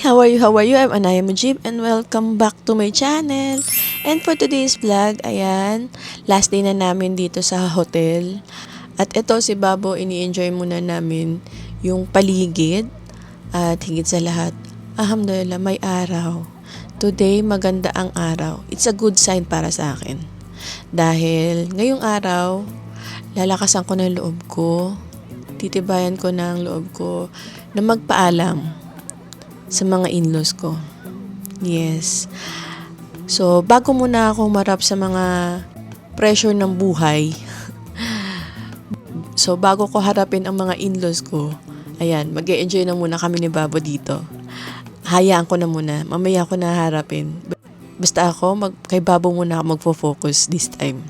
how are you? How are you? I'm Anaya Mujib and welcome back to my channel. And for today's vlog, ayan, last day na namin dito sa hotel. At ito si Babo, ini-enjoy muna namin yung paligid. At higit sa lahat, alhamdulillah, may araw. Today, maganda ang araw. It's a good sign para sa akin. Dahil ngayong araw, lalakasan ko ng loob ko. Titibayan ko ng loob ko na magpaalam sa mga in-laws ko. Yes. So, bago muna ako marap sa mga pressure ng buhay, so bago ko harapin ang mga in-laws ko, ayan, mag-e-enjoy na muna kami ni Babo dito. Hayaan ko na muna. Mamaya ko na harapin. Basta ako, kay Babo muna ako magfo-focus this time.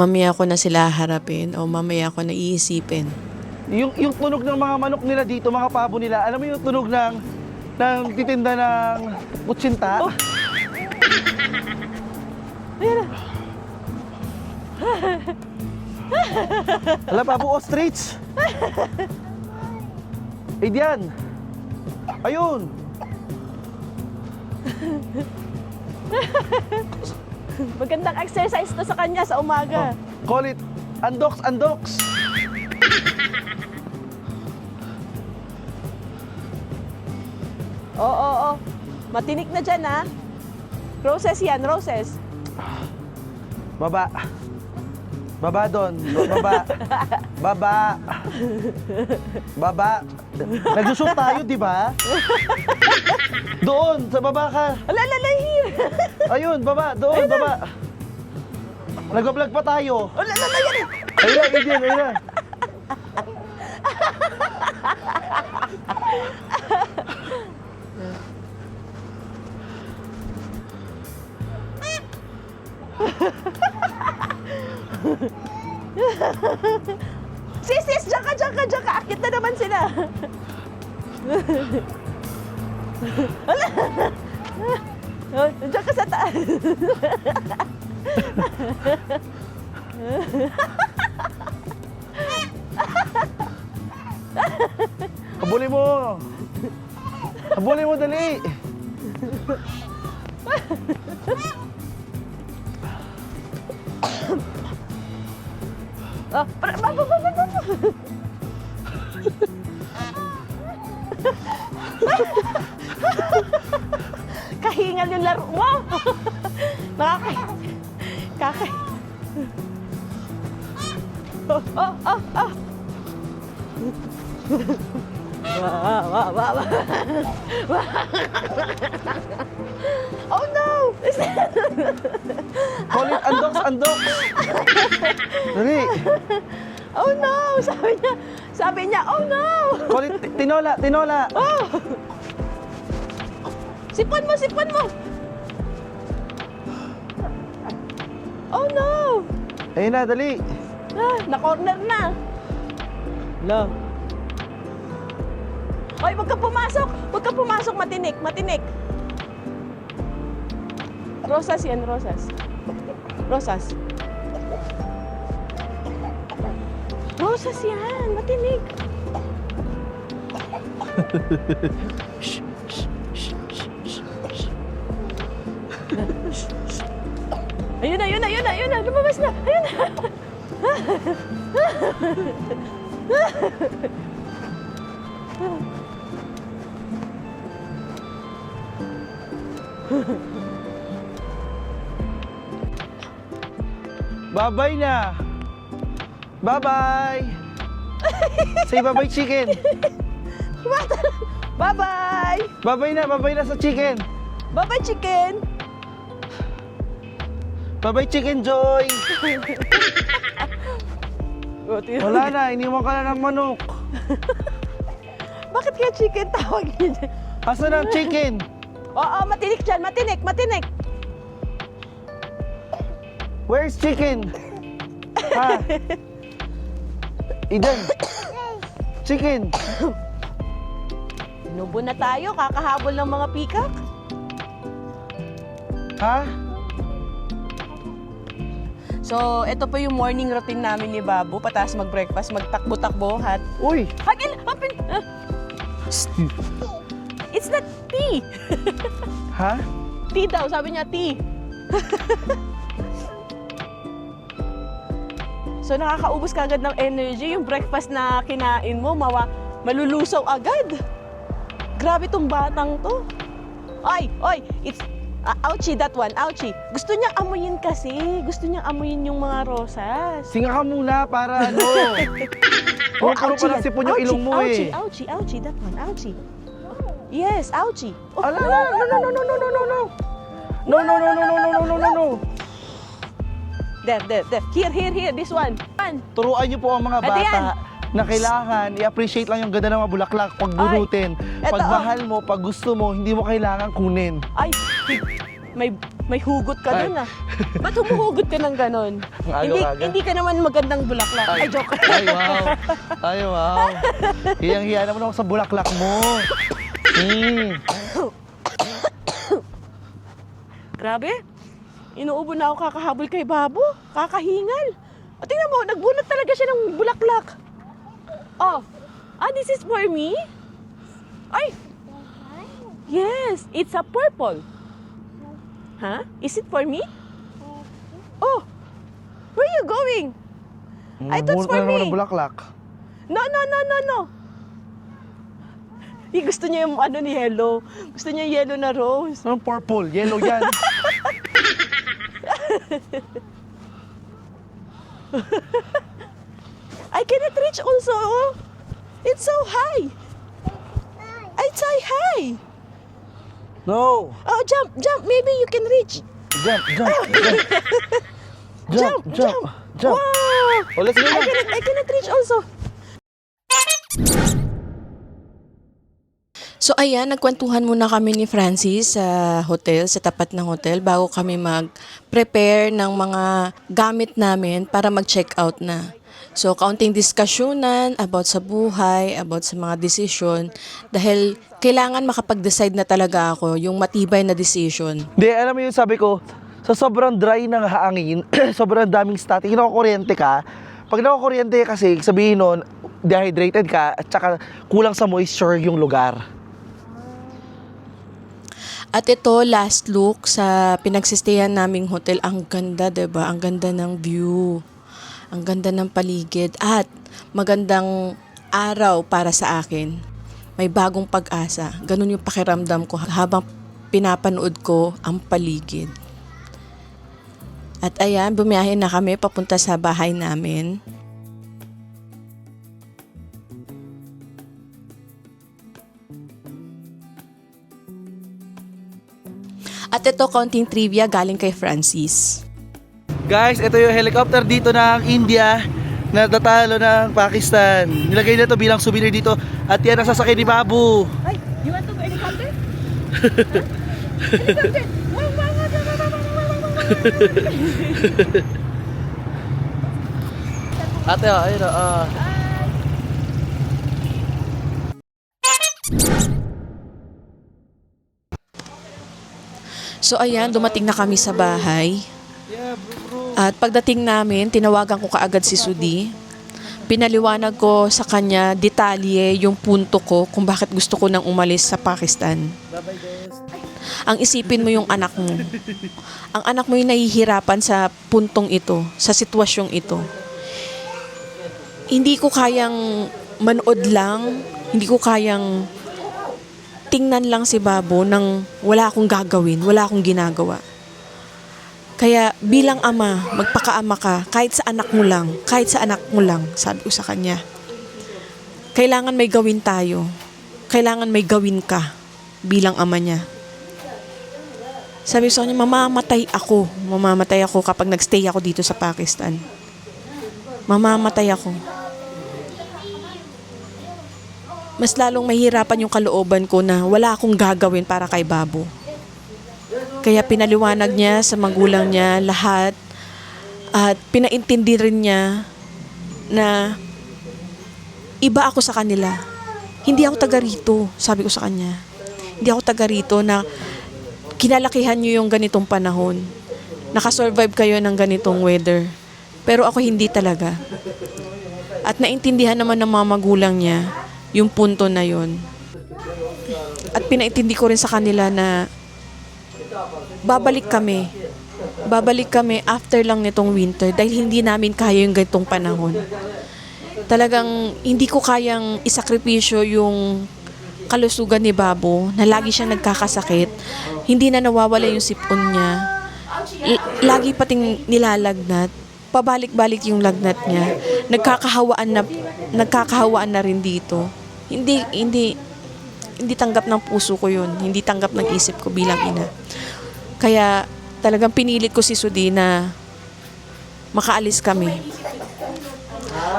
Mamaya ko na sila harapin o mamaya ko na iisipin. Yung tunog ng mga manok nila dito, mga pabo nila, alam mo yung tunog ng titinda ng kutsinta? Oh. Ayan na. Alam, pabo, ostrich! Eh, diyan! Ayun! Magandang exercise to sa kanya sa umaga. Call it andoks, andoks! Oo. Matinik na dyan, ha? Roses yan, roses. Baba. Baba doon. Baba. Baba. Baba. Nag-shoot tayo, di ba? Doon, sa baba ka. Alalalahin! Ayun, baba. Doon, baba. Nag-vlog pa tayo. Alalalahin! Ayun na, Indian, ayun na. Sis, diyan ka. Akit na naman sila. Diyan ka sa taas. Habulin mo. Habulin mo, dali. Oh, baba. Kahingal yung laro mo. Kakay. Oh. Wow. Oh no! Call it andoks, andoks. Dali. Oh no! Sabi niya, oh no! Call it tinola. Oh! Sipon mo! Oh no! Ayun na, dali. Na-corner na. Lang. Oy, wag ka pumasok. Matinik. Rosas yan, rosas. Rosas yan, matinik. Ayun na. Lumabas na. Ayun na. Bye-bye na. Bye-bye. Say bye-bye, chicken. Bye-bye. Bye-bye na sa chicken. Bye-bye, chicken. Bye-bye, Chicken Joy. Wala na, iniwan ka na ng manok. Bakit kaya chicken tawag niya? Asan ang chicken? Oo, matinik dyan. Matinik. Where's chicken? Ha? Eden. Chicken. Inubo na tayo. Kakahabol ng mga pikak. Ha? So, ito po yung morning routine namin ni Babu. Pataas mag-breakfast, magtakbo-takbo. Uy! Hagil! Hapin! It's not tea. Ha? Tea daw, sabi niya tea. So nakakaubos ka agad ng energy. Yung breakfast na kinain mo, malulusaw agad. Grabe tong batang to. Oy, it's ouchie that one, ouchie. Gusto niya amuyin kasi. Gusto niya amuyin yung mga rosas. Singa ka muna para ano. Puro pa ng sipon yung ilong mo eh. Ouchie, that one, ouchie. Yes, ouchie. Oh, Ala, no. No. There. Here, this one. Turuan niyo po ang mga Ate yan. bata na kailangan i-appreciate lang yung ganda ng mga bulaklak pag bunutin. Eto, Pag oh. mahal mo, pag gusto mo, hindi mo kailangan kunin. Ay, may hugot ka Ay. dun ah. Ba't humuhugot ka ng ganon? Ang aga-aga. Hindi ka naman magandang bulaklak. Ay, joke. Ay, wow. Hiyang-hiya naman ako sa bulaklak mo. Grabe. Inuubo na ako kakahabol kay Babo. Kakahingal. O, tingnan mo, nagbunot talaga siya ng bulaklak. Oh, this is for me? Ay! Yes, it's a purple. Huh? Is it for me? Oh, where are you going? I thought it's for Bunot na naman me. ng bulaklak. No. Gusto niya yung ano ni yellow. Gusto niya yung yellow na rose. Anong purple? Yellow yan. I cannot reach also. It's so high. It's so high. No. Oh, jump. Maybe you can reach. Jump. Wow. Oh, let's go na. I cannot reach also. So ayan, nagkwentuhan muna kami ni Francis sa hotel, sa tapat ng hotel, bago kami mag-prepare ng mga gamit namin para mag-check out na. So kaunting diskusyunan about sa buhay, about sa mga decision, dahil kailangan makapag-decide na talaga ako, yung matibay na decision. Hindi, alam mo yung sabi ko, sa sobrang dry ng hangin, sobrang daming static, nakukuryente ka. Pag nakukuryente kasi, sabihin nun, dehydrated ka, at saka kulang sa moisture yung lugar. At ito, last look sa pinagsistayan naming hotel. Ang ganda, 'di ba? Ang ganda ng view. Ang ganda ng paligid. At magandang araw para sa akin. May bagong pag-asa. Ganun yung pakiramdam ko habang pinapanood ko ang paligid. At ayan, bumiyahe na kami papunta sa bahay namin. At ito, konting trivia galing kay Francis. Guys, ito yung helicopter dito ng India na natalo ng Pakistan. Nilagay na to bilang souvenir dito. At yan ang sasakay ni Babu. Ay, you want to go helicopter? Helicopter! Ate, ayun o. So ayan, dumating na kami sa bahay. At pagdating namin, tinawagan ko kaagad si Sudi. Pinaliwanag ko sa kanya detalye yung punto ko kung bakit gusto ko nang umalis sa Pakistan. Ang isipin mo yung anak mo. Ang anak mo yung nahihirapan sa puntong ito, sa sitwasyong ito. Hindi ko kayang manood lang, hindi ko kayang tingnan lang si Babo nang wala akong gagawin, wala akong ginagawa. Kaya bilang ama, magpakaama ka kahit sa anak mo lang, sabi ko sa kanya. Kailangan may gawin tayo. Kailangan may gawin ka bilang ama niya. Sabi ko sa kanya, mamamatay ako kapag nagstay ako dito sa Pakistan. Mamamatay ako. Mas lalong mahirapan yung kalooban ko na wala akong gagawin para kay Babo. Kaya pinaliwanag niya sa magulang niya lahat at pinaintindi rin niya na iba ako sa kanila. Hindi ako taga rito, sabi ko sa kanya. Hindi ako taga rito na kinalakihan niyo yung ganitong panahon. Nakasurvive kayo ng ganitong weather. Pero ako hindi talaga. At naintindihan naman ng mga magulang niya yung punto na yon. At pinaintindi ko rin sa kanila na babalik kami. Babalik kami after lang nitong winter dahil hindi namin kaya yung ganitong panahon. Talagang hindi ko kayang isakripisyo yung kalusugan ni Babo na lagi siyang nagkakasakit. Hindi na nawawala yung sipon niya. Lagi pating nilalagnat. Pabalik-balik yung lagnat niya. Nagkakahawaan na rin dito. Hindi tanggap ng puso ko yun. Hindi tanggap ng isip ko bilang ina. Kaya talagang pinilit ko si Sudi na makaalis kami.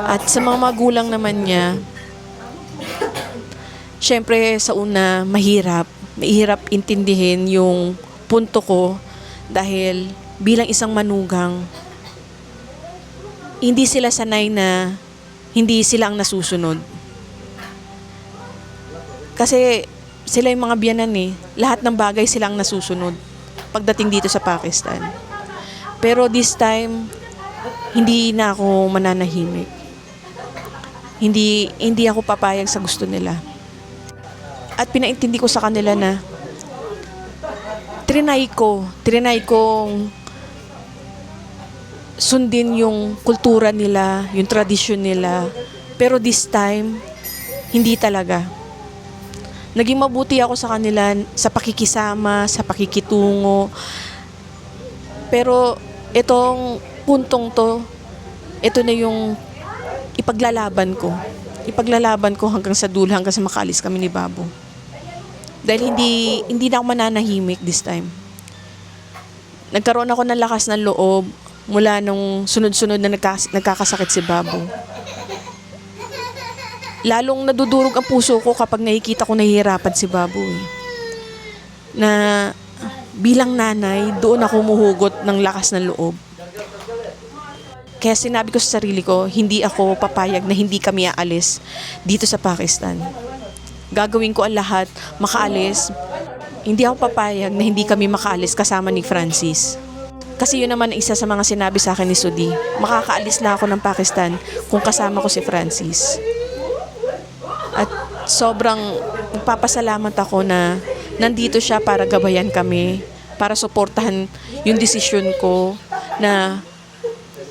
At sa mga magulang naman niya, syempre sa una mahirap intindihin yung punto ko dahil bilang isang manugang, hindi sila sanay na hindi sila ang nasusunod. Kasi sila yung mga biyanan eh. Lahat ng bagay sila ang nasusunod pagdating dito sa Pakistan. Pero this time, hindi na ako mananahimik. Hindi ako papayag sa gusto nila. At pinaintindi ko sa kanila na trinay kong sundin yung kultura nila, yung tradisyon nila. Pero this time, hindi talaga. Naging mabuti ako sa kanila sa pakikisama, sa pakikitungo. Pero itong puntong to, ito na yung ipaglalaban ko. Ipaglalaban ko hanggang sa dulo, hanggang sa makaalis kami ni Babo. Dahil hindi na ako mananahimik this time. Nagkaroon ako ng lakas ng loob mula nung sunod-sunod na nagkakasakit si Babo. Lalong nadudurog ang puso ko kapag nakikita ko nahihirapan si Babo. Na bilang nanay, doon ako humuhugot ng lakas ng loob. Kaya sinabi ko sa sarili ko, hindi ako papayag na hindi kami aalis dito sa Pakistan. Gagawin ko ang lahat, makaalis. Hindi ako papayag na hindi kami makaalis kasama ni Francis. Kasi yun naman isa sa mga sinabi sa akin ni Sudi, makakaalis na ako ng Pakistan kung kasama ko si Francis. At sobrang nagpapasalamat ako na nandito siya para gabayan kami, para suportahan yung desisyon ko na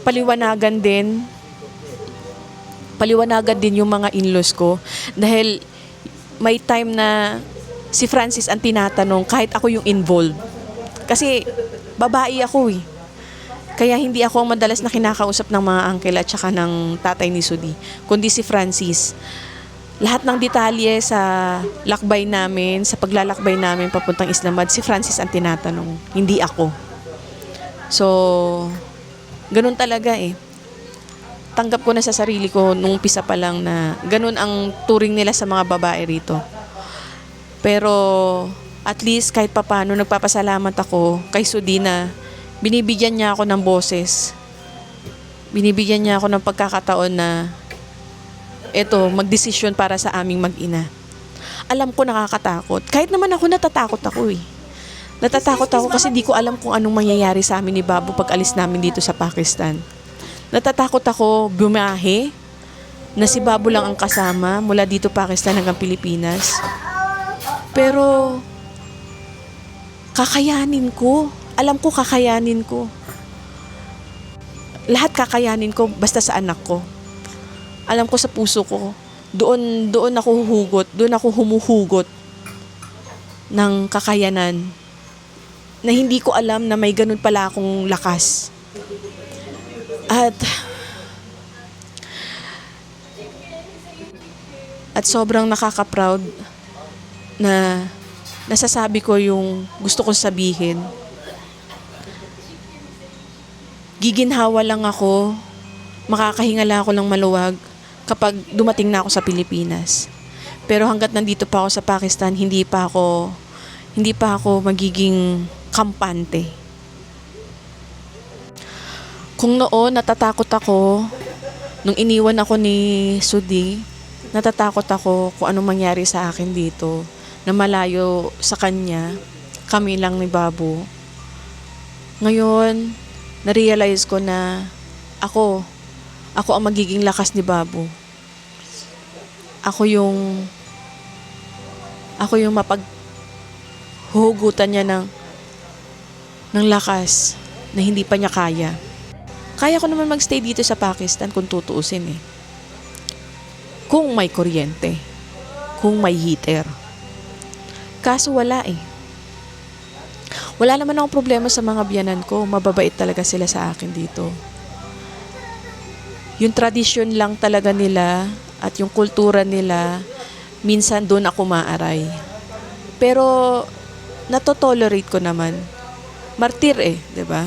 paliwanagan din yung mga in-laws ko. Dahil may time na si Francis ang tinatanong kahit ako yung involved. Kasi babae ako eh. Kaya hindi ako ang madalas na kinakausap ng mga uncle at saka ng tatay ni Sudi, kundi si Francis. Lahat ng detalye sa lakbay namin, sa paglalakbay namin papuntang Islamabad, si Francis ang tinatanong, hindi ako. So, ganun talaga eh. Tanggap ko na sa sarili ko nung umpisa pa lang na ganun ang turing nila sa mga babae rito. Pero at least kahit papano nagpapasalamat ako kay Sudi na binibigyan niya ako ng boses. Binibigyan niya ako ng pagkakataon na magdesisyon para sa aming mag-ina. Alam ko nakakatakot. Kahit naman ako natatakot ako eh. Natatakot ako kasi di ko alam kung anong mangyayari sa amin ni Babo pag alis namin dito sa Pakistan. Natatakot ako bumiyahe na si Babo lang ang kasama mula dito Pakistan hanggang Pilipinas. Pero kakayanin ko. Alam ko kakayanin ko. Lahat kakayanin ko basta sa anak ko. Alam ko sa puso ko. Doon ako huhugot. Doon ako humuhugot ng kakayanan na hindi ko alam na may ganun pala akong lakas. At sobrang nakaka-proud na nasasabi ko yung gusto kong sabihin. Giginhawa lang ako, makakahinga lang ako ng maluwag kapag dumating na ako sa Pilipinas. Pero hanggat nandito pa ako sa Pakistan, hindi pa ako magiging kampante. Kung noon natatakot ako, nung iniwan ako ni Sudi, natatakot ako kung anong mangyari sa akin dito, na malayo sa kanya, kami lang ni Babo. Ngayon, na-realize ko na ako ang magiging lakas ni Babo. Ako yung huhugutan niya ng lakas na hindi pa niya kaya. Kaya ko naman magstay dito sa Pakistan kung tutuusin eh. Kung may kuryente, kung may heater. Kaso wala eh. Wala naman akong problema sa mga biyanan ko. Mababait talaga sila sa akin dito. Yung tradisyon lang talaga nila at yung kultura nila, minsan doon ako maaray. Pero natotolerate ko naman. Martir eh, 'di ba?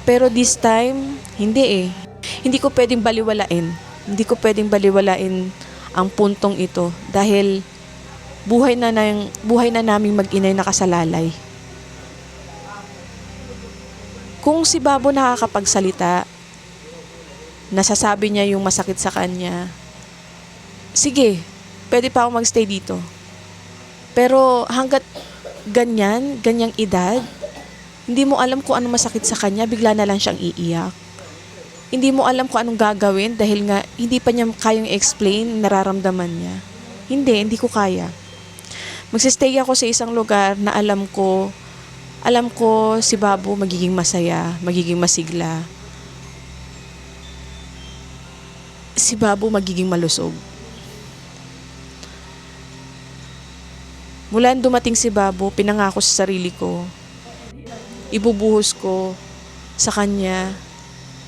Pero this time, hindi eh. Hindi ko pwedeng baliwalain. Hindi ko pwedeng baliwalain ang puntong ito dahil buhay na naming mag-inay nakasalalay. Kung si Babo nakakapagsalita, nasasabi niya yung masakit sa kanya, sige, pwede pa ako magstay dito. Pero hanggat ganyang edad, hindi mo alam kung ano masakit sa kanya, bigla na lang siyang iiyak. Hindi mo alam kung anong gagawin dahil nga hindi pa niya kayang explain nararamdaman niya. Hindi ko kaya. Magsistay ako sa isang lugar na alam ko si Babo magiging masaya, magiging masigla. Si Babo magiging malusog. Mula dumating si Babo, pinangako sa sarili ko, ibubuhos ko sa kanya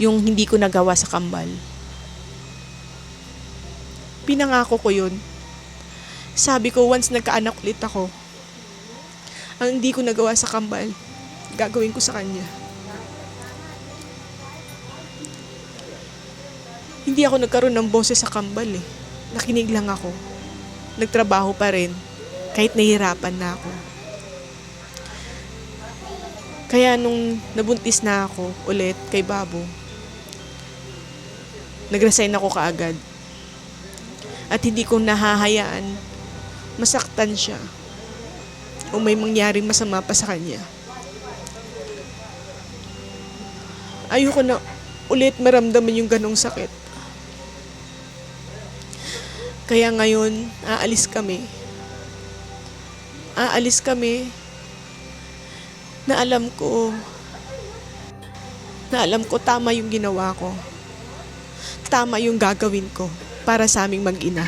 yung hindi ko nagawa sa kambal. Pinangako ko yun. Sabi ko, once nagkaanak ulit ako, ang hindi ko nagawa sa kambal, gagawin ko sa kanya. Hindi ako nagkaroon ng boses sa kambal eh. Nakinig lang ako. Nagtrabaho pa rin, kahit nahihirapan na ako. Kaya nung nabuntis na ako ulit kay Babo, nag-resign ako kaagad. At hindi ko nahahayaan masaktan siya o may mangyaring masama pa sa kanya. Ayoko na ulit maramdaman yung ganong sakit. Kaya ngayon, aalis kami. Aalis kami na alam ko tama yung ginawa ko. Tama yung gagawin ko para sa aming mag-ina.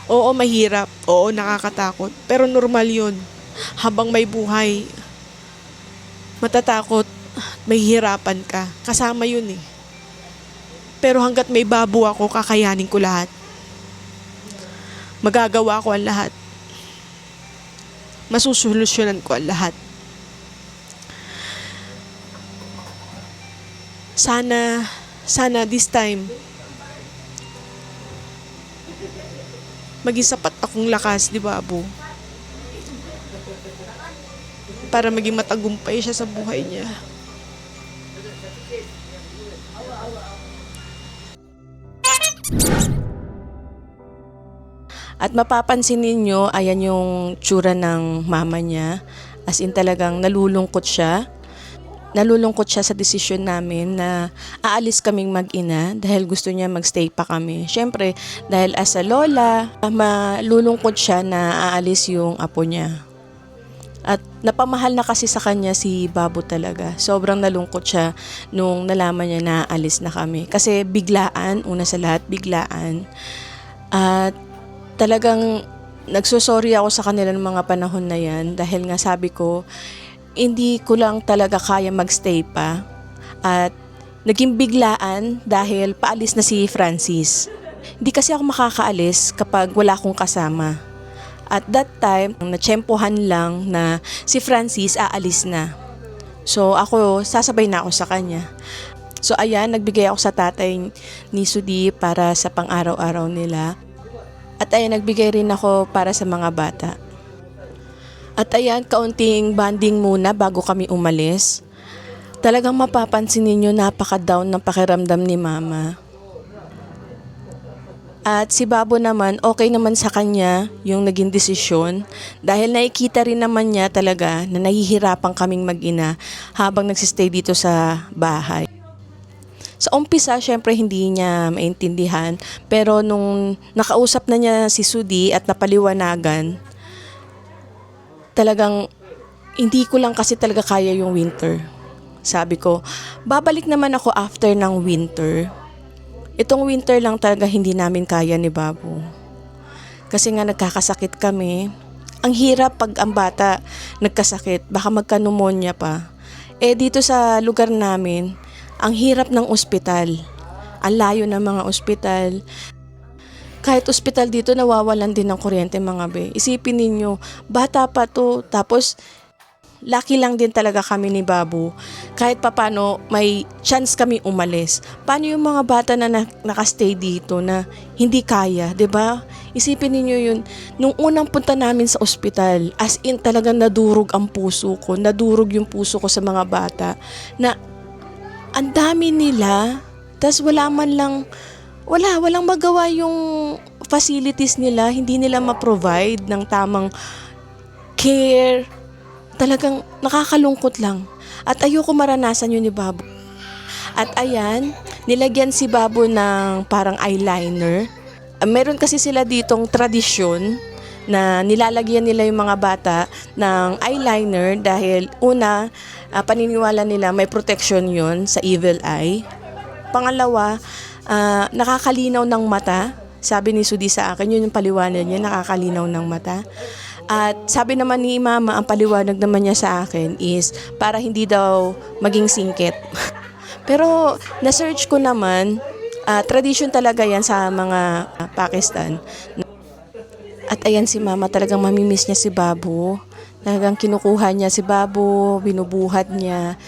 Oo, mahirap. Oo, nakakatakot. Pero normal yun. Habang may buhay, matatakot, mahihirapan ka. Kasama yun eh. Pero hanggat may Babo ako, kakayanin ko lahat. Magagawa ko ang lahat. Masusolusyonan ko ang lahat. Sana this time, maging sapat akong lakas, di ba, Babo? Para maging matagumpay siya sa buhay niya. At mapapansin ninyo, ayan yung tsura ng mama niya. As in talagang nalulungkot siya. Nalulungkot siya sa desisyon namin na aalis kaming mag-ina dahil gusto niya magstay pa kami. Siyempre, dahil as a lola, malulungkot siya na aalis yung apo niya. At napamahal na kasi sa kanya si Babo talaga. Sobrang nalungkot siya nung nalaman niya na aalis na kami. Kasi biglaan, una sa lahat, biglaan. At talagang nagsusorry ako sa kanila ng mga panahon na yan dahil nga sabi ko, hindi ko lang talaga kaya magstay pa. At naging biglaan dahil paalis na si Francis. Hindi kasi ako makakaalis kapag wala akong kasama. At that time, natsyempohan lang na si Francis aalis na. So ako, sasabay na ako sa kanya. So ayan, nagbigay ako sa tatay ni Sudi para sa pang-araw-araw nila. At ayan, nagbigay rin ako para sa mga bata. At ayan, kaunting banding muna bago kami umalis. Talagang mapapansin ninyo, napaka-down ng pakiramdam ni Mama. At si Babo naman, okay naman sa kanya yung naging desisyon dahil nakikita rin naman niya talaga na nahihirapan kaming mag-ina habang nagsistay dito sa bahay. Sa umpisa, syempre hindi niya maintindihan, pero nung nakausap na niya si Sudi at napaliwanagan, talagang hindi ko lang kasi talaga kaya yung winter. Sabi ko, babalik naman ako after ng winter. Itong winter lang talaga hindi namin kaya ni Babu. Kasi nga nagkakasakit kami. Ang hirap pag ang bata nagkasakit, baka magka-pneumonia pa. Dito sa lugar namin, ang hirap ng ospital. Ang layo ng mga ospital. Kahit ospital dito, nawawalan din ng kuryente mga be. Isipin ninyo, bata pa to, tapos lucky lang din talaga kami ni Babu. Kahit papano may chance kami umalis. Paano yung mga bata na nakastay dito na hindi kaya, 'di ba? Isipin niyo yun, nung unang punta namin sa ospital, as in talagang nadurog ang puso ko. Nadurog yung puso ko sa mga bata na ang dami nila, tas walang magawa yung facilities nila, hindi nila ma-provide ng tamang care. Talagang nakakalungkot lang. At ayoko maranasan yun ni Babu. At ayan, nilagyan si Babu ng parang eyeliner. Meron kasi sila ditong tradisyon na nilalagyan nila yung mga bata ng eyeliner dahil una, paniniwala nila may protection yun sa evil eye. Pangalawa, nakakalinaw ng mata. Sabi ni Sudi sa akin, yun yung paliwanag niya, nakakalinaw ng mata. At sabi naman ni Mama, ang paliwanag naman niya sa akin is para hindi daw maging singkit. Pero na-search ko naman, tradition talaga yan sa mga Pakistan. At ayan si Mama, talagang mamimiss niya si Babu. Talagang kinukuha niya si Babu, binubuhat niya.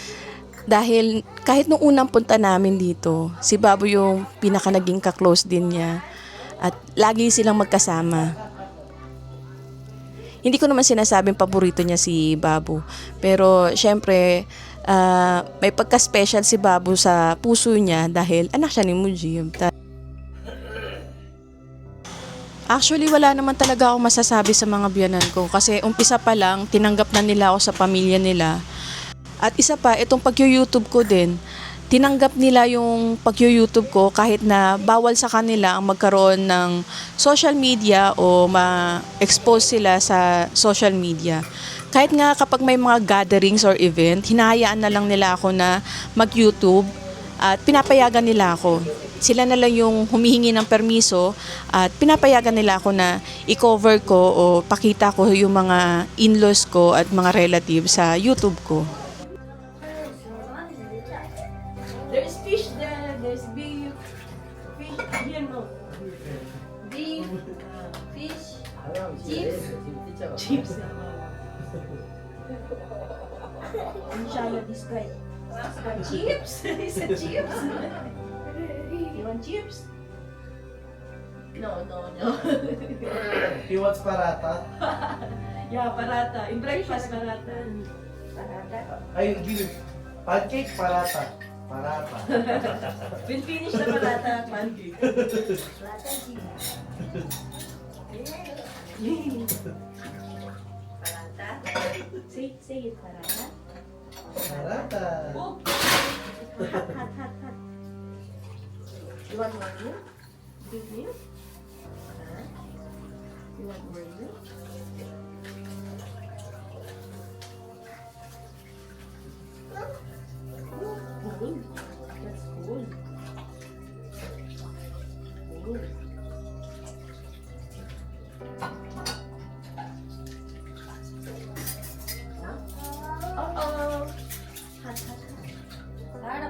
Dahil kahit nung unang punta namin dito, si Babu yung pinaka naging ka-close din niya. At lagi silang magkasama. Hindi ko naman sinasabing paborito niya si Babu. Pero syempre, may pagka-special si Babu sa puso niya dahil anak siya ni Mujib. Actually, wala naman talaga ako masasabi sa mga biyanan ko. Kasi umpisa pa lang, tinanggap na nila ako sa pamilya nila. At isa pa, itong pag-YouTube ko din, tinanggap nila yung pag-YouTube ko kahit na bawal sa kanila ang magkaroon ng social media o ma-expose sila sa social media. Kahit nga kapag may mga gatherings or event, hinahayaan na lang nila ako na mag-YouTube at pinapayagan nila ako. Sila na lang yung humihingi ng permiso at pinapayagan nila ako na i-cover ko o pakita ko yung mga in-laws ko at mga relatives sa YouTube ko. There's fish there, there's beef. Fish, here no. Beef, fish, chips. Chips. Inshallah, this guy. Chips? Is it chips? You want chips? No. He wants parata. Yeah, parata. In breakfast, parata. Ay, give pancake, parata. Parata. When finish na parata, pancake. Parata. Say it, parata. Parata. Oh. Hot. You want more milk? Big milk? You want more milk? Cool. That's cool. Cool. Uh-oh. Hot. Para.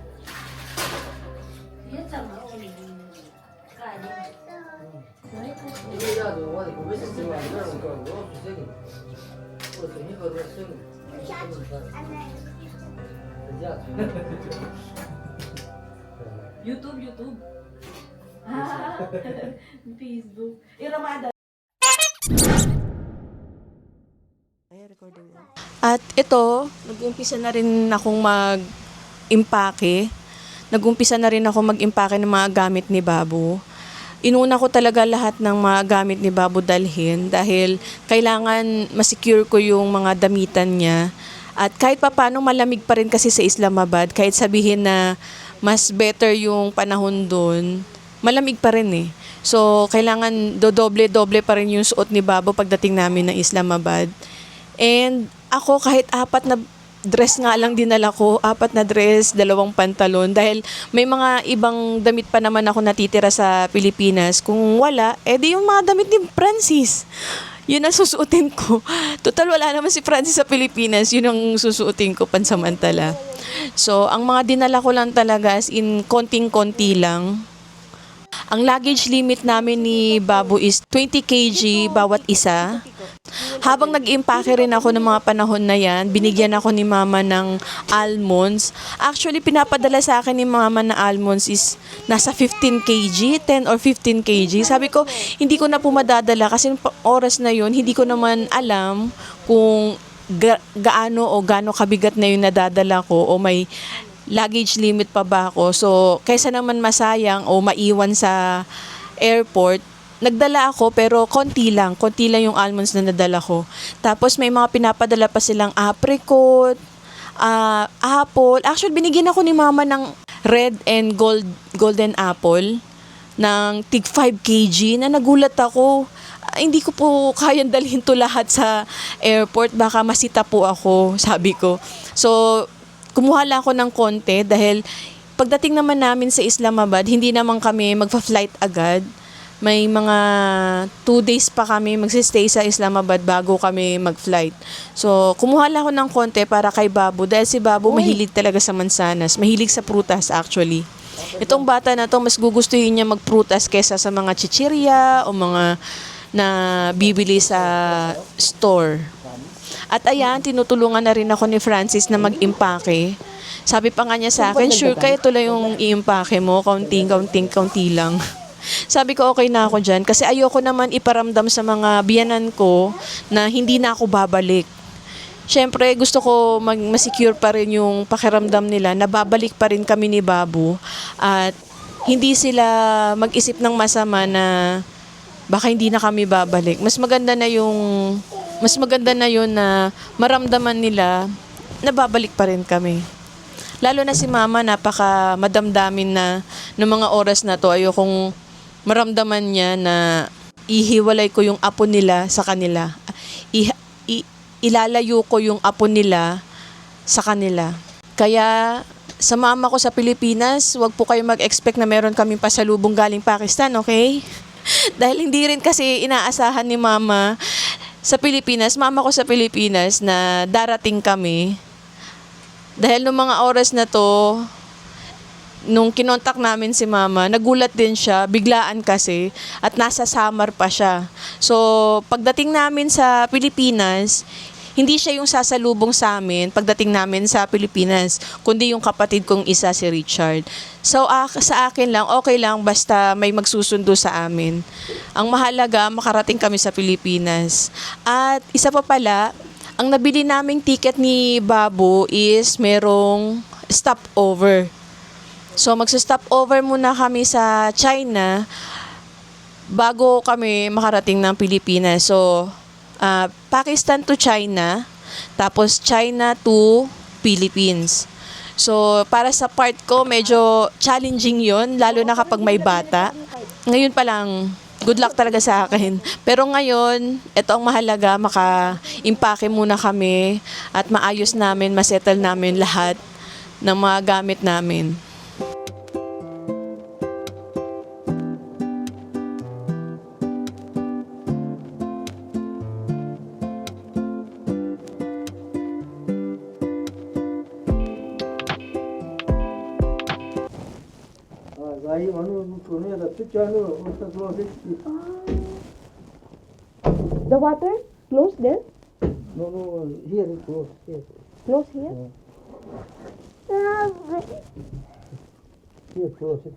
Oh. Yan sama ko ni kanin. YouTube. Facebook. Iramada. At ito, nag-umpisa na rin akong mag-impake. Nag-umpisa na rin ako mag-impake ng mga gamit ni Babu. Inuna ko talaga lahat ng mga gamit ni Babu dalhin dahil kailangan masecure ko yung mga damitan niya. At kahit papano malamig pa rin kasi sa Islamabad, kahit sabihin na mas better yung panahon doon, malamig pa rin eh. So, kailangan dodoble-doble pa rin yung suot ni Babo pagdating namin ng Islamabad. And ako kahit 4 na dress nga lang dinala ko, 4 na dress, 2 pantalon, dahil may mga ibang damit pa naman ako natitira sa Pilipinas. Kung wala, edi yung mga damit ni Francis. Yun ang susuotin ko. Total, wala naman si Francis sa Pilipinas. Yun ang susuotin ko pansamantala. So, ang mga dinala ko lang talaga as in konting-konti lang. Ang luggage limit namin ni Babu is 20 kg bawat isa. Habang nag-impake rin ako ng mga panahon na yan, binigyan ako ni Mama ng almonds. Actually, pinapadala sa akin ni Mama na almonds is nasa 15 kg, 10 or 15 kg. Sabi ko, hindi ko na po madadala kasi oras na yun, hindi ko naman alam kung gaano o gaano kabigat na yung nadadala ko o may luggage limit pa ba ako. So, kaysa naman masayang o maiwan sa airport, nagdala ako pero konti lang yung almonds na nadala ko. Tapos may mga pinapadala pa silang apricot, apple. Actually, binigyan ako ni Mama ng red and golden apple ng tig 5 kg na nagulat ako. Hindi ko po kayang dalhin to lahat sa airport. Baka masita po ako, sabi ko. So, kumuha lang ako ng konti dahil pagdating naman namin sa Islamabad, hindi naman kami magfa-flight agad. May mga 2 days pa kami magsistay sa Islamabad bago kami mag-flight. So, kumuha lang ako ng konti para kay Babu dahil si Babu mahilig talaga sa mansanas. Mahilig sa prutas actually. Itong bata na to, mas gugustuhin niya magprutas kaysa sa mga chichirya o mga na bibili sa store. At ayan, tinutulungan na rin ako ni Francis na mag-impake. Sabi pa nga niya sa akin, sure ka ito lang yung i-impake mo, kaunti lang. Sabi ko, okay na ako dyan. Kasi ayoko naman iparamdam sa mga biyanan ko na hindi na ako babalik. Siyempre, gusto ko masecure pa rin yung pakiramdam nila na babalik pa rin kami ni Babu. At hindi sila mag-isip ng masama na baka hindi na kami babalik. Mas maganda na yun na maramdaman nila na babalik pa rin kami. Lalo na si Mama, napaka madamdamin na ng mga oras na to. Ayokong maramdaman niya na ihiwalay ko yung apo nila sa kanila. Ilalayo ko yung apo nila sa kanila. Kaya sa mama ko sa Pilipinas, wag po kayo mag-expect na meron kaming pasalubong galing Pakistan, okay? Dahil hindi rin kasi inaasahan ni Mama sa Pilipinas, mama ko sa Pilipinas na darating kami. Dahil nung mga oras na to, nung kinontak namin si Mama, nagulat din siya, biglaan kasi, at nasa Samar pa siya. So, pagdating namin sa Pilipinas, hindi siya yung sasalubong sa amin pagdating namin sa Pilipinas, kundi yung kapatid kong isa, si Richard. So, sa akin lang, okay lang basta may magsusundo sa amin. Ang mahalaga, makarating kami sa Pilipinas. At isa pa pala, ang nabili naming ticket ni Babu is merong stopover. So, magsa-stopover muna kami sa China bago kami makarating ng Pilipinas. So, Pakistan to China, tapos China to Philippines. So, para sa part ko, medyo challenging yon, lalo na kapag may bata. Ngayon pa lang, good luck talaga sa akin. Pero ngayon, ito ang mahalaga, maka-impake muna kami at maayos namin, masettle namin lahat ng mga gamit namin. The water? Close there? No, here it goes. Here. Close here? Here, close it.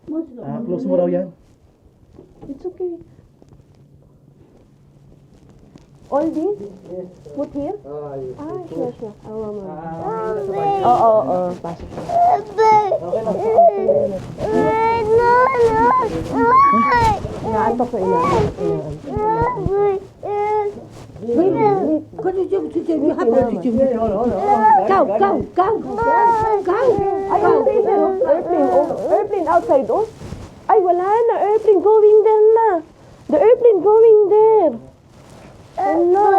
Close mo raw yan. It's okay. All this? Put here? Sure. Oo. Pasok siya. Inaantok na inaantok. Wait. Airplane outside, oh. Ay, wala na. Airplane going there na. The airplane going there. Hello.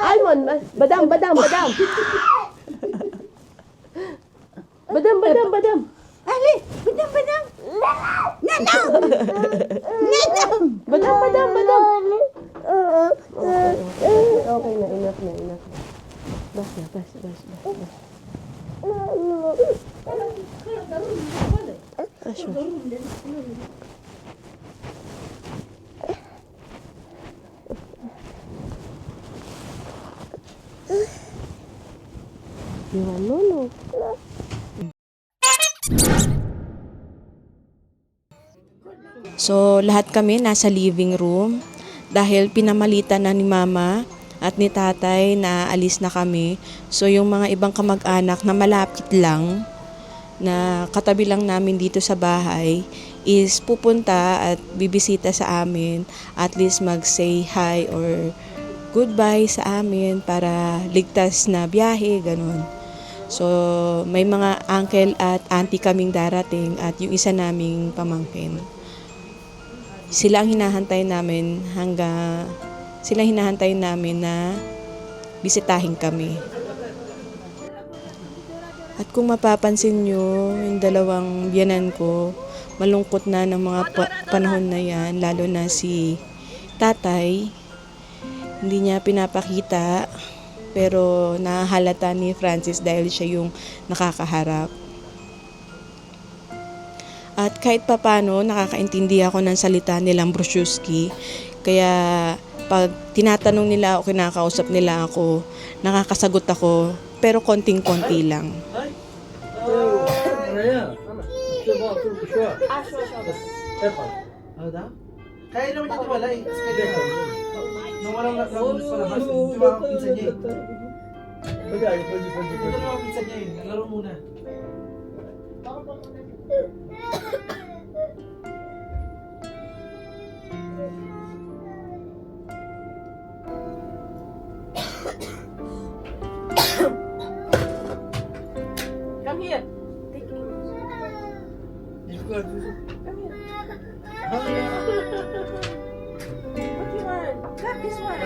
Almond. Badam. Badam. Ali, badam. Badam. Okay na, enough na. Bas. No. So, lahat kami nasa living room dahil pinamalitan na ni mama at ni tatay na alis na kami. So, yung mga ibang kamag-anak na malapit lang, na katabi lang namin dito sa bahay, is pupunta at bibisita sa amin, at least mag-say hi or goodbye sa amin para ligtas na biyahe, ganun. So, may mga uncle at auntie kaming darating at yung isa naming pamangkin. Sila ang hinahantay namin na bisitahin kami. At kung mapapansin nyo, yung dalawang biyanan ko, malungkot na ng mga panahon na yan, lalo na si tatay. Hindi niya pinapakita, pero nahahalata ni Francis dahil siya yung nakakaharap. At kahit papano, nakakaintindi ako ng salita nilang Brushuski. Kaya pag tinatanong nila o kinakausap nila ako, nakakasagot ako, pero konting-konti lang. Kaya naman dito wala eh. Nung walang palabas, ito mga pinsan niya eh. Ito mga pinsan niya eh. Naglaro muna. Come here. What you want? Cut this one.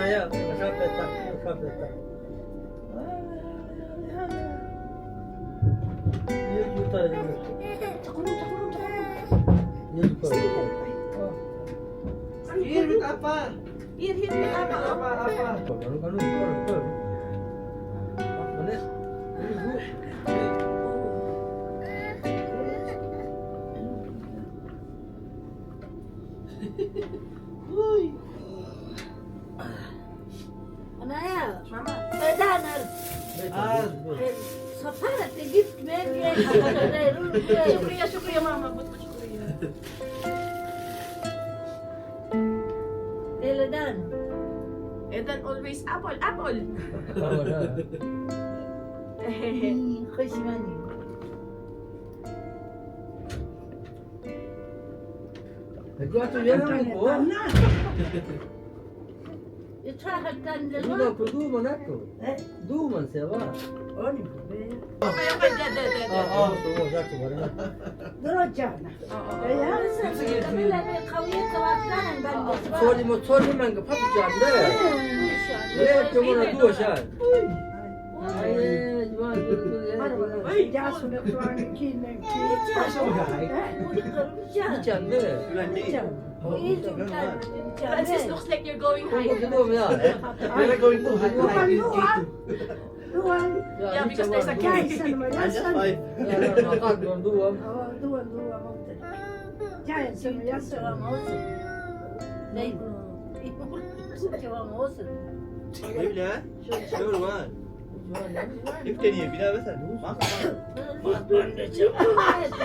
Here with Apa. Here, apa? Shukriya, mama. Shukriya. And then always apple. 소리만 그 파티지 안 돼. 왜 저거는 누워셔? 그렇지 안 돼. Francis looks like you're going high. We're going to hide Yeah, because there's a cage.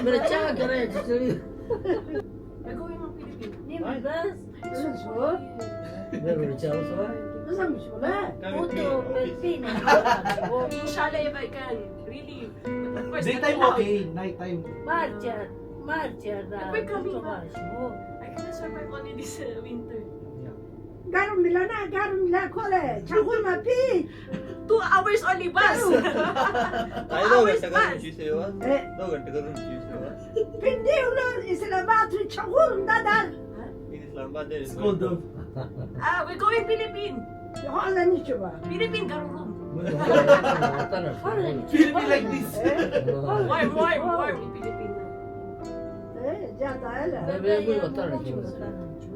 그래 짜 그래 진짜. We're going on Philippines. Libas. Nasıl? Meron siya sa. Nasılmış bu lan? Puto, Pilipina. Inshallah, if I can. Really. But of course, Daytime not okay, nighttime. Marcia da. We're coming Puto back. var bu. I cannot survive only this winter. Garum milana, garum la kole. Çakul ma pi. 2 hours only bus. 2 아니 너 hours 왜 잠깐 bus. 주세요? E, 너 왜 잠깐 주세요? pindi ulan İslam'ı çakul dadan. İslam ben de. School daw. We're going Philippine. Hala niço ba? Philippine Garurum. Philippine like this. Warm, warm, warm in Philippine. Jada öyle. Bebeğe bu vatanı kim?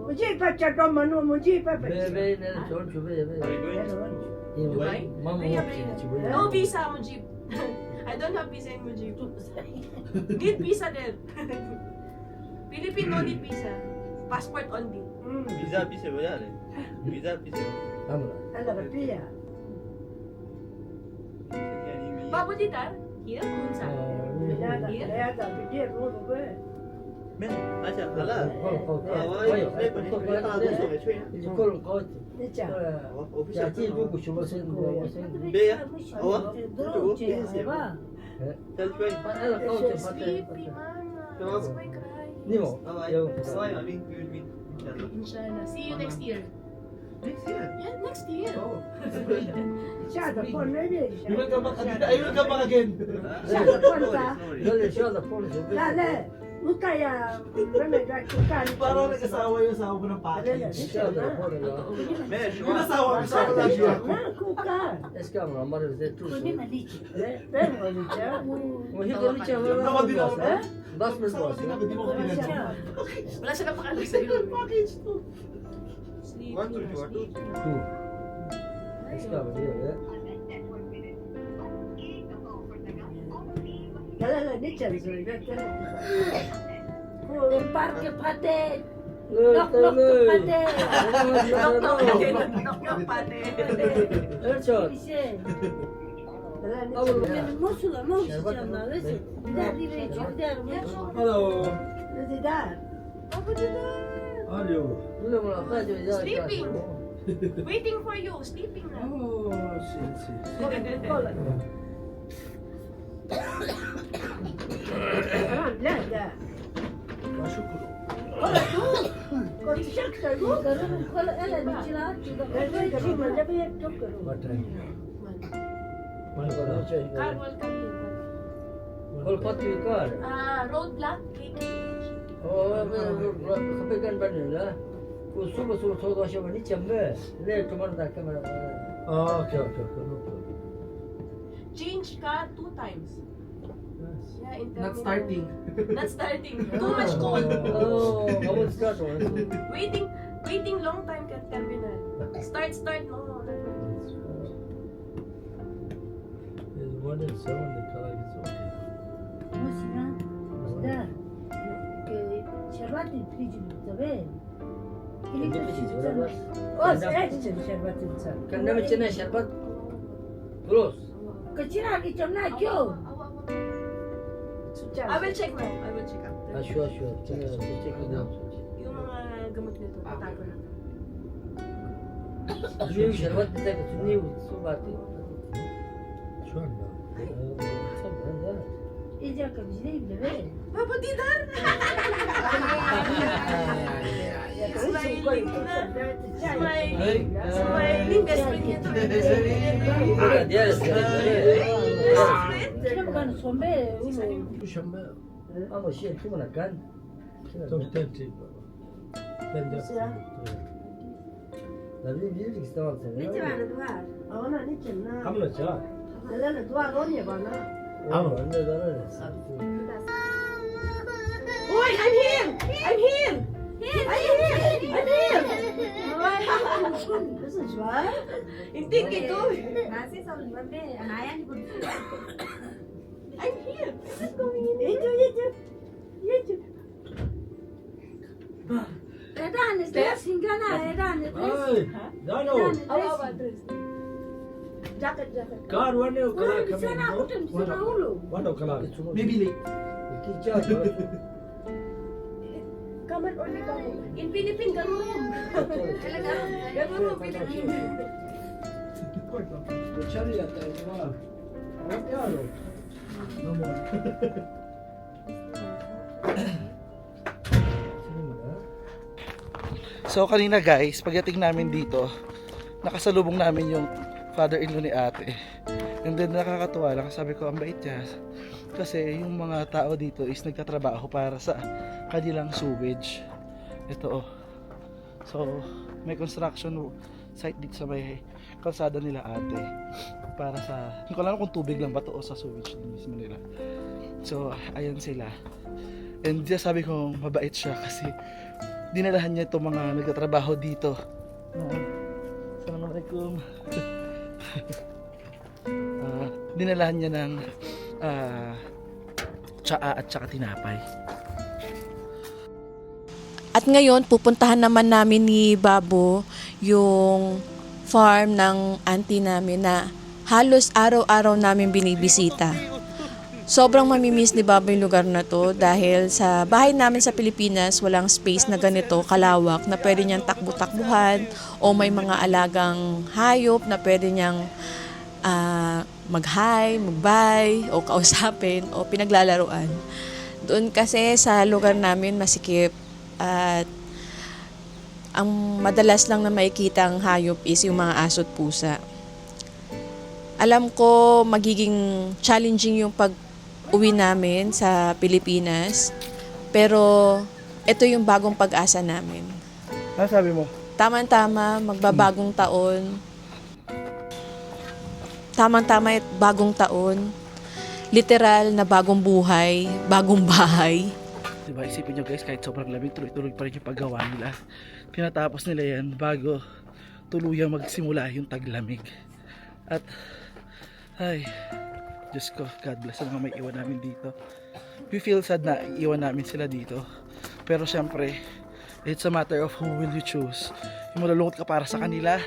Muji pacha domano, muji pacha. Bebeğe ne sor şu bebeğe. Dubai? Mama No visa, Mujib. I don't have visa in Mujib. Need visa there. Philippine no need visa. Passport only. 비자 비세 뭐야? 비자 비세. Tamam. Hala ba piya? Babu dita? Here? Kunsa? Yada pidi rodo be. 맨 아자 알아. Hayır. İşte kolum koydu. Niço? Ya ki bu kuşu basın. Beya. Ova. Droce ba? 셀프에. Ela koydu Sleepy, patay. man. That's my cry. Ni mo? 아와이. 아와이 아니 그 Inshallah. See you next year. Next year. Yeah, next year. Şada pon ne diyor? You will come back again. I will come back again. Şada pon ta. Böyle şu anda polis. La la. Mukaya. Reme da kukan. Parang nag-asawa yung asawa mo ng package. Şu anda polis. 네, Yung asawa mo sa Malaysia. Na kukan. Eski ama amar bize tuz. Ben olacağım. O hideli çağırıyor. Naman din ako. Bas mı bas? Hindi mo ko pinadya. Wala silang pakialam sa'yo. Package to. Sleepy. One, two, one, two. Tu. Eski ama diyor ya. La la ne çalışıyor? El parque pate. Nok nok pate. Knock, knock, pate. Knock, knock, pate. Erçot. Bir şey. Mosula, Mosula. Hello. Ne der? Alo. Bunu mu yapacağız ya? Sleeping. Waiting for you. Sleeping na. Oh, shit. La la. Konuşacak da bu. Karım kola ele niçin açtı? Ben çiğme de bir çok karım. Batay. Mana kalau Car, cek. welcome here. Kalau pati kar. Roadblock. Oh, kepekan bandar lah. Ku subuh subuh thod aşağı ni çembe. Le tomar da kamera. Okay. Change car 2 times. Yeah, in Not terminal. starting. Not starting. Too much cold. Oh, kamu start one. Waiting long time at terminal. Start, no. There's 1 and 7 the color is okay. Mosina. Da. Şerbat içici tabii. Kendi içici, beraber. O sen için şerbat içici. Kendi içine şerbat. Terus. Kaçıra gideceğim ne kyo? I will check now. I will check after. Aşağı. Check it out. Yung mga gamot nito, tatago na. New şerbat bize new subati. Şu anda. İyice kabizleyim de be. Babo Didar! Smiling na. Smiling. Best friend niya to. Dia Best friend. Sino ba na sombe? ama şey kim ona kan? Sila. Nabi bilir istemem seni. Niçin bana duvar? Ona niçin na? Kamla ça. Lala duvar oraya bana. Ama ne zarar? Uy, I'm here! I'm here! I'm here! Nasıl var? Hindi ito. Nasi sa limbe, anayan ko. I'm here. What's going on? Yeto. Edan is singana, Edan is. Dano. Jacket. Kar one o kala Sana kutun sana ulu. One o kala. Bibili. Kicha. Kaman or Libango? In Philippines, gano'n. Gano'n mo, Philippines. So kanina guys, pagdating namin dito, nakasalubong namin yung father-in-law ni ate. And then nakakatuwa lang, sabi ko ang bait niya. Kasi yung mga tao dito is nagtatrabaho para sa kanilang sewage. Ito oh. So may construction site dito sa may kalsada nila ate. Para sa, hindi ko alam kung tubig lang ba to o sa sewage din mismo nila. So ayan sila. And diya sabi ko mabait siya kasi dinalahan niya itong mga nagtatrabaho dito. Assalamualaikum. Dinalahan niya ng tsaa at saka tinapay. At ngayon, pupuntahan naman namin ni Babo yung farm ng auntie namin na halos araw-araw namin binibisita. Sobrang mamimiss ni Babo yung lugar na to dahil sa bahay namin sa Pilipinas, walang space na ganito kalawak na pwede niyang takbo-takbuhan o may mga alagang hayop na pwede niyang mag-hi, mag-bye o kausapin o pinaglalaruan. Doon kasi sa lugar namin masikip at ang madalas lang na makikita ang hayop is yung mga aso't pusa. Alam ko magiging challenging yung pag-uwi namin sa Pilipinas, pero ito yung bagong pag-asa namin. Ano sabi mo? Tama-tama, magbabagong taon. Tamang-tama at bagong taon. Literal na bagong buhay, bagong bahay. Diba, isipin nyo guys, kahit sobrang lamig, tuloy-tuloy pa rin yung paggawa nila. Pinatapos nila yan bago tuluyang magsimula yung taglamig. At, ay, Diyos ko, God bless sa mga may iwan namin dito. We feel sad na iwan namin sila dito. Pero syempre, it's a matter of who will you choose. Yung malulungkot ka para sa kanila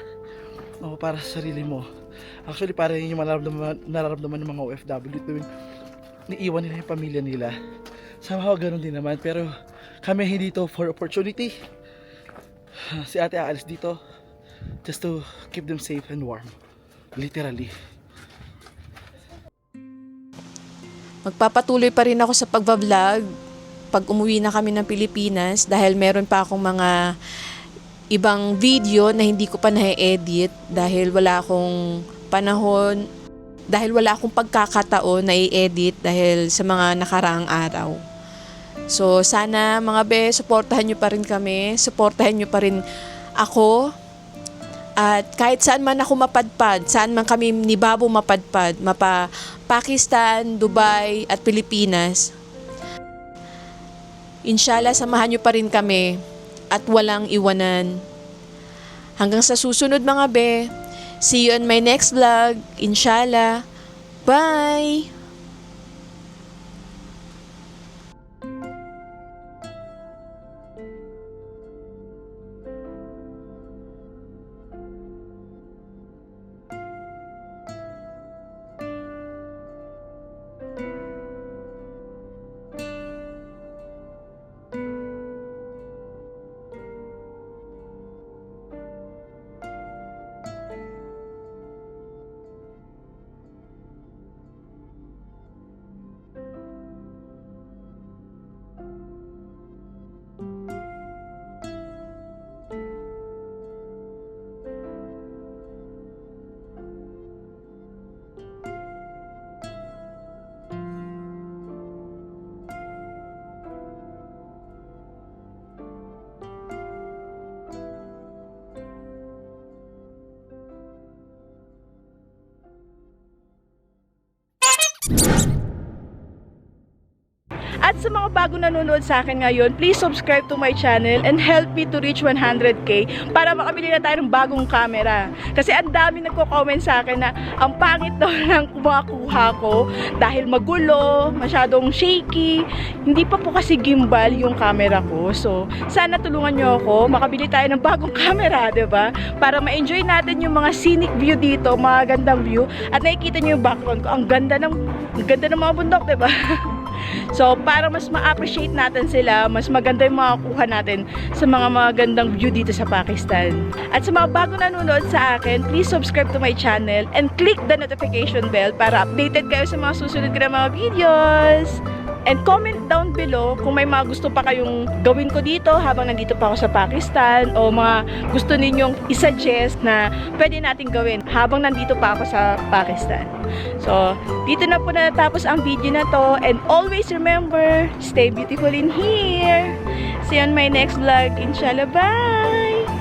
o para sa sarili mo. Actually, para yun yung nararamdaman ng mga OFW tuwing niiwan nila yung pamilya nila. Somehow, ganun din naman. Pero kami hindi dito for opportunity. Si ate aalis dito just to keep them safe and warm. Literally. Magpapatuloy pa rin ako sa pagbablog pag umuwi na kami ng Pilipinas dahil meron pa akong mga ibang video na hindi ko pa na-edit dahil wala akong panahon, dahil wala akong pagkakataon na i-edit dahil sa mga nakaraang araw. So sana mga be, suportahan nyo pa rin kami, suportahan nyo pa rin ako. At kahit saan man ako mapadpad, saan man kami ni Babo mapadpad, Pakistan, Dubai at Pilipinas, inshallah samahan nyo pa rin kami at walang iwanan. Hanggang sa susunod mga be, see you on my next vlog, inshallah. Bye! At sa mga bago nanonood sa akin ngayon, please subscribe to my channel and help me to reach 100k para makabili na tayo ng bagong camera. Kasi ang dami nagko-comment sa akin na ang pangit daw ng kumakuha ko dahil magulo, masyadong shaky. Hindi pa po kasi gimbal yung camera ko. So, sana tulungan nyo ako, makabili tayo ng bagong camera, 'di ba? Para ma-enjoy natin yung mga scenic view dito, mga gandang view. At nakikita nyo yung background ko, ang ganda ng mga bundok, 'di ba? So, para mas ma-appreciate natin sila, mas maganda yung makakuha natin sa mga magandang view dito sa Pakistan. At sa mga bago nanonood sa akin, please subscribe to my channel and click the notification bell para updated kayo sa mga susunod ko na mga videos. And comment down below kung may mga gusto pa kayong gawin ko dito habang nandito pa ako sa Pakistan o mga gusto ninyong isuggest na pwede nating gawin habang nandito pa ako sa Pakistan. So, dito na po natapos ang video na to, and always remember, stay beautiful in here. See you on my next vlog. Inshallah, bye!